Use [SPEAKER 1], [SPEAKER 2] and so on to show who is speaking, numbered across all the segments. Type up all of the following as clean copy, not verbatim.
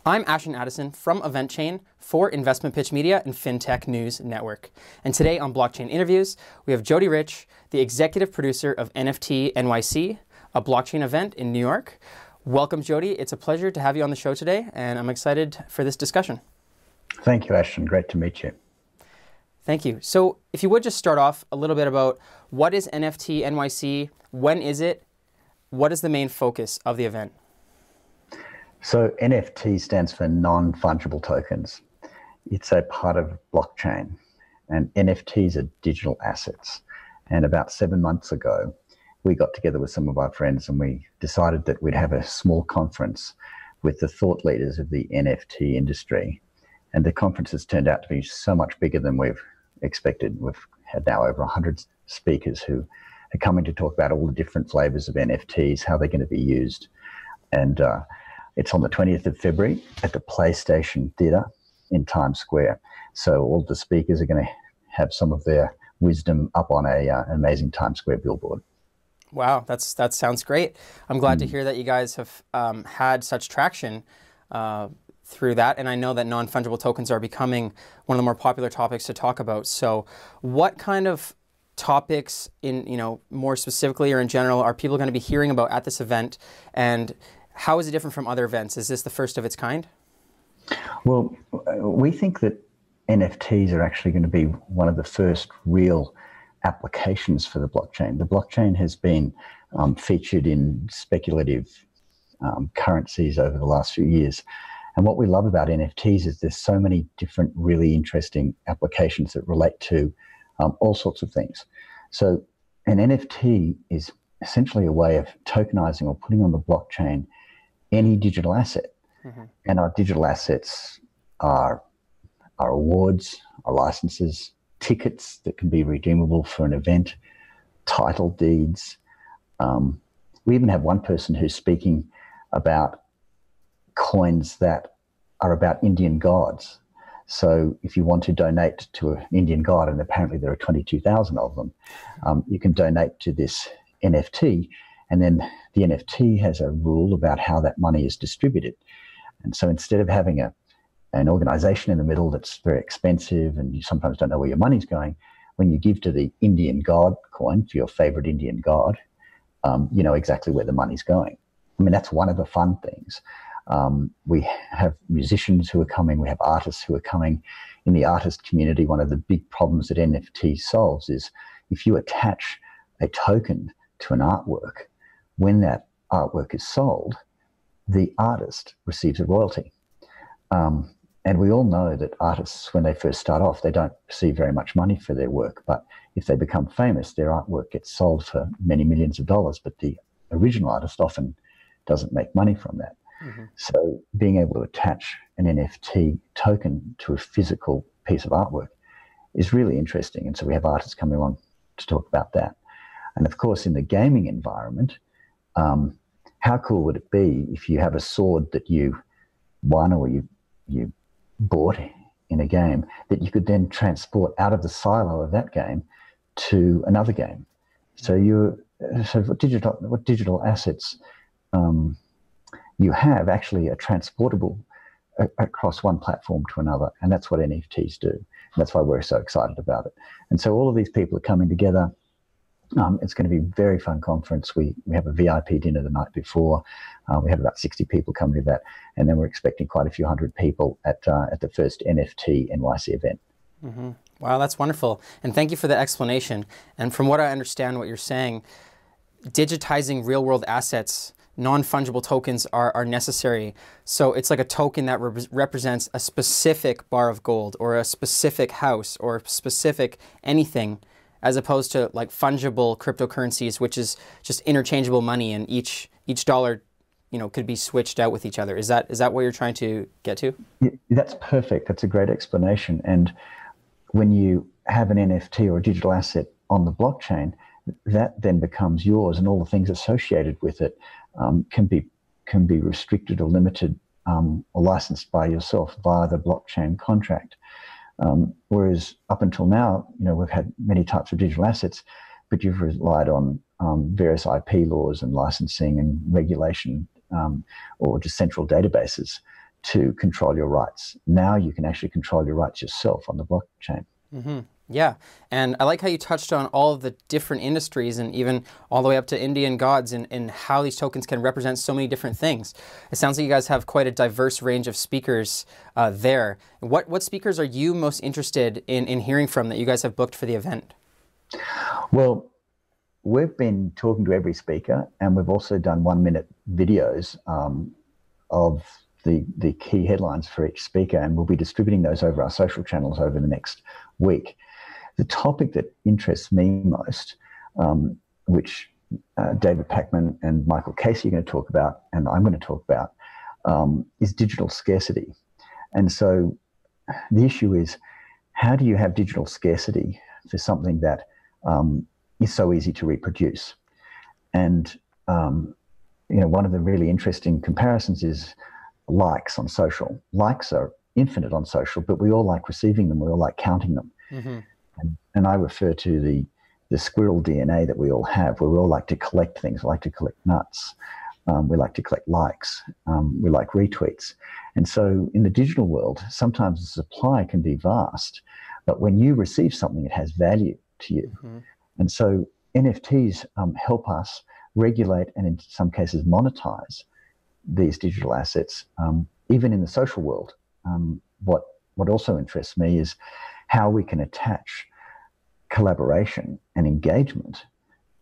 [SPEAKER 1] I'm Ashton Addison from EventChain for Investment Pitch Media and FinTech News Network. And today on Blockchain Interviews, we have Jodee Rich, the executive producer of NFT.NYC, a blockchain event in New York. Welcome, Jodee. It's a pleasure to have you on the show today, and I'm excited for this discussion.
[SPEAKER 2] Thank you, Ashton. Great to meet you.
[SPEAKER 1] Thank you. So if you would just start off a little bit about what is NFT.NYC, when is it, what is the main focus of the event?
[SPEAKER 2] So NFT stands for Non Fungible Tokens. It's a part of blockchain, and NFTs are digital assets. And about 7 months ago, we got together with some of our friends and we decided that we'd have a small conference with the thought leaders of the NFT industry. And the conference has turned out to be so much bigger than we've expected. We've had now over 100 speakers who are coming to talk about all the different flavors of NFTs, how they're going to be used. And it's on the 20th of February at the PlayStation Theatre in Times Square. So all the speakers are going to have some of their wisdom up on an amazing Times Square billboard.
[SPEAKER 1] Wow, that sounds great. I'm glad to hear that you guys have had such traction through that. And I know that non-fungible tokens are becoming one of the more popular topics to talk about. So what kind of topics, more specifically or in general, are people going to be hearing about at this event? And how is it different from other events? Is this the first of its kind?
[SPEAKER 2] Well, we think that NFTs are actually going to be one of the first real applications for the blockchain. The blockchain has been featured in speculative currencies over the last few years. And what we love about NFTs is there's so many different really interesting applications that relate to all sorts of things. So an NFT is essentially a way of tokenizing or putting on the blockchain any digital asset. And our digital assets are awards, our licenses, tickets that can be redeemable for an event, title deeds. We even have one person who's speaking about coins that are about Indian gods. So if you want to donate to an Indian god, and apparently there are 22,000 of them, you can donate to this NFT, and then the NFT has a rule about how that money is distributed. And so instead of having an organization in the middle that's very expensive and you sometimes don't know where your money's going, when you give to the Indian god coin for your favorite Indian god, you know exactly where the money's going. I mean, that's one of the fun things. We have musicians who are coming, we have artists who are coming. In the artist community, one of the big problems that NFT solves is if you attach a token to an artwork, when that artwork is sold, the artist receives a royalty. And we all know that artists, when they first start off, they don't receive very much money for their work. But if they become famous, their artwork gets sold for many millions of dollars. But the original artist often doesn't make money from that. So being able to attach an NFT token to a physical piece of artwork is really interesting. And so we have artists coming along to talk about that. And of course, in the gaming environment, how cool would it be if you have a sword that you won or you bought in a game that you could then transport out of the silo of that game to another game? So what digital assets you have actually are transportable across one platform to another, and that's what NFTs do. And that's why we're so excited about it. And so all of these people are coming together. It's going to be a very fun conference. We have a VIP dinner the night before. We have about 60 people coming to that. And then we're expecting quite a few hundred people at the first NFTNYC event.
[SPEAKER 1] Wow, that's wonderful. And thank you for the explanation. And from what I understand what you're saying, digitizing real-world assets, non-fungible tokens are necessary. So it's like a token that represents a specific bar of gold or a specific house or a specific anything, as opposed to like fungible cryptocurrencies, which is just interchangeable money, and each dollar, could be switched out with each other. Is that what you're trying to get to?
[SPEAKER 2] Yeah, that's perfect. That's a great explanation. And when you have an NFT or a digital asset on the blockchain, that then becomes yours, and all the things associated with it can be restricted or limited or licensed by yourself via the blockchain contract. Whereas up until now, we've had many types of digital assets, but you've relied on various IP laws and licensing and regulation, or just central databases to control your rights. Now you can actually control your rights yourself on the blockchain.
[SPEAKER 1] Mm-hmm. Yeah, and I like how you touched on all of the different industries and even all the way up to Indian gods and how these tokens can represent so many different things. It sounds like you guys have quite a diverse range of speakers there. What speakers are you most interested in hearing from that you guys have booked for the event?
[SPEAKER 2] Well, we've been talking to every speaker, and we've also done 1-minute videos of the key headlines for each speaker, and we'll be distributing those over our social channels over the next week. The topic that interests me most, which David Packman and Michael Casey are going to talk about, and I'm going to talk about, is digital scarcity. And so the issue is, how do you have digital scarcity for something that is so easy to reproduce? And one of the really interesting comparisons is likes on social. Likes are infinite on social, but we all like receiving them. We all like counting them. Mm-hmm. And I refer to the squirrel DNA that we all have, where we all like to collect things. We like to collect nuts. We like to collect likes. We like retweets. And so in the digital world, sometimes the supply can be vast, but when you receive something, it has value to you. Mm-hmm. And so NFTs help us regulate and in some cases monetize these digital assets, even in the social world. What also interests me is how we can attach collaboration and engagement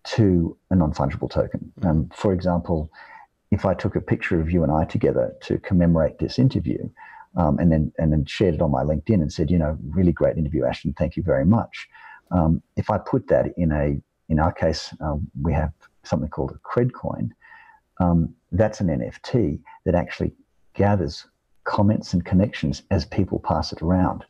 [SPEAKER 2] to a non-fungible token. For example, if I took a picture of you and I together to commemorate this interview, and then shared it on my LinkedIn and said, really great interview, Ashton, thank you very much. If I put that in our case, we have something called a cred coin. That's an NFT that actually gathers comments and connections as people pass it around.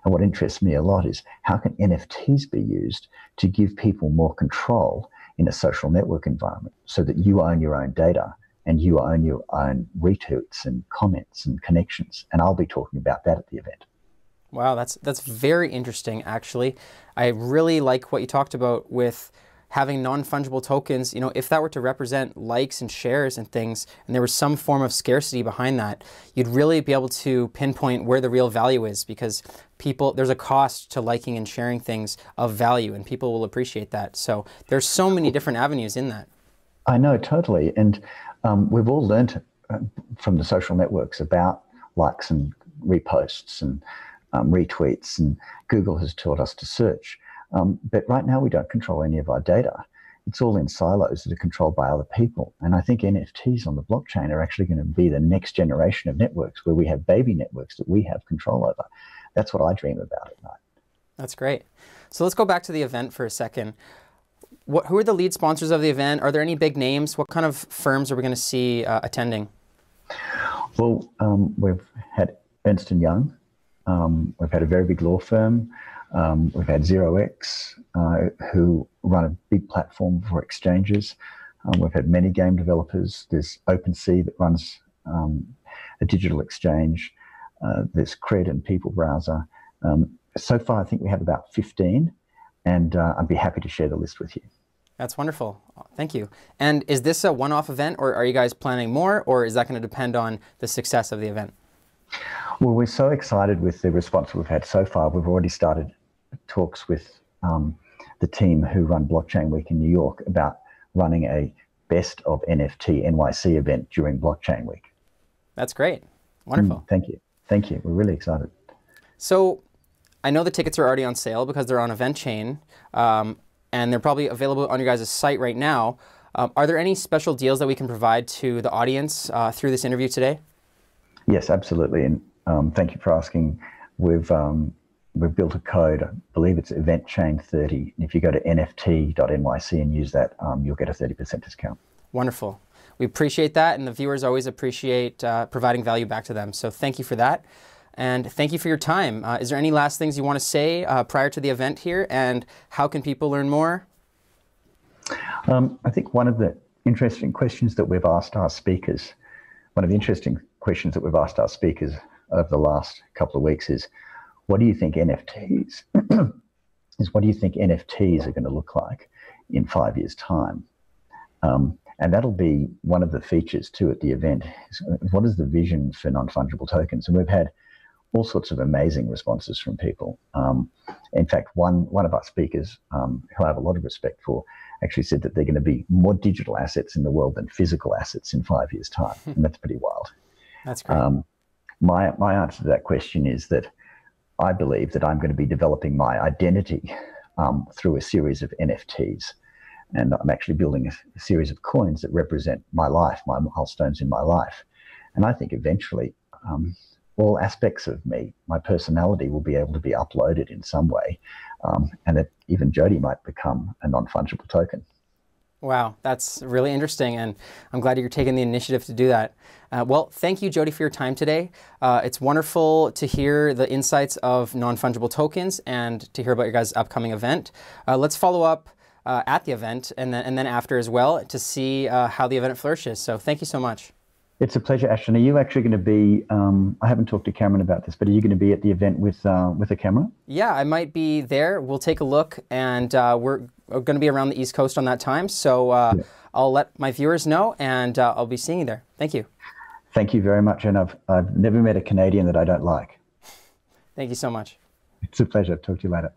[SPEAKER 2] And what interests me a lot is, how can NFTs be used to give people more control in a social network environment, so that you own your own data and you own your own retweets and comments and connections. And I'll be talking about that at the event.
[SPEAKER 1] Wow, that's very interesting, actually. I really like what you talked about with having non-fungible tokens. If that were to represent likes and shares and things, and there was some form of scarcity behind that, you'd really be able to pinpoint where the real value is, because there's a cost to liking and sharing things of value, and people will appreciate that. So there's so many different avenues in that.
[SPEAKER 2] I know, totally. And we've all learned from the social networks about likes and reposts and retweets, and Google has taught us to search. But right now we don't control any of our data. It's all in silos that are controlled by other people. And I think NFTs on the blockchain are actually going to be the next generation of networks, where we have baby networks that we have control over. That's what I dream about at night.
[SPEAKER 1] That's great. So let's go back to the event for a second. Who are the lead sponsors of the event? Are there any big names? What kind of firms are we going to see attending?
[SPEAKER 2] Well, we've had Ernst & Young. We've had a very big law firm. We've had 0x, who run a big platform for exchanges. We've had many game developers. There's OpenSea that runs a digital exchange. There's Cred and People Browser. So far, I think we have about 15, and I'd be happy to share the list with you.
[SPEAKER 1] That's wonderful. Thank you. And is this a one-off event, or are you guys planning more, or is that going to depend on the success of the event?
[SPEAKER 2] Well, we're so excited with the response we've had so far. We've already started talks with the team who run Blockchain Week in New York about running a best of NFTNYC event during Blockchain Week.
[SPEAKER 1] That's great. Wonderful.
[SPEAKER 2] Thank you. Thank you. We're really excited.
[SPEAKER 1] So I know the tickets are already on sale because they're on EventChain, and they're probably available on your guys' site right now. Are there any special deals that we can provide to the audience through this interview today?
[SPEAKER 2] Yes, absolutely. And thank you for asking. We've built a code. I believe it's EventChain 30. And if you go to NFT.NYC and use that, you'll get a 30% discount.
[SPEAKER 1] Wonderful. We appreciate that, and the viewers always appreciate providing value back to them. So thank you for that, and thank you for your time. Is there any last things you want to say prior to the event here, and how can people learn more?
[SPEAKER 2] I think one of the interesting questions that we've asked our speakers, over the last couple of weeks is, what do you think NFTs what do you think NFTs are going to look like in 5 years' time? And that'll be one of the features too at the event. What is the vision for non-fungible tokens? And we've had all sorts of amazing responses from people. In fact, one of our speakers, who I have a lot of respect for, actually said that they're going to be more digital assets in the world than physical assets in 5 years' time. And that's pretty wild.
[SPEAKER 1] That's great.
[SPEAKER 2] My answer to that question is that I believe that I'm going to be developing my identity through a series of NFTs. And I'm actually building a series of coins that represent my life, my milestones in my life. And I think eventually all aspects of me, my personality, will be able to be uploaded in some way. And that even Jodee might become a non-fungible token.
[SPEAKER 1] Wow, that's really interesting, and I'm glad you're taking the initiative to do that. Well, thank you, Jodee, for your time today. It's wonderful to hear the insights of non-fungible tokens and to hear about your guys' upcoming event. Let's follow up at the event and then after as well to see how the event flourishes. So thank you so much.
[SPEAKER 2] It's a pleasure, Ashton. Are you actually going to be, I haven't talked to Cameron about this, but are you going to be at the event with a camera?
[SPEAKER 1] Yeah, I might be there. We'll take a look, and we're going to be around the East Coast on that time. So yeah. I'll let my viewers know, and I'll be seeing you there. Thank you.
[SPEAKER 2] Thank you very much. And I've never met a Canadian that I don't like.
[SPEAKER 1] Thank you so much.
[SPEAKER 2] It's a pleasure. Talk to you later.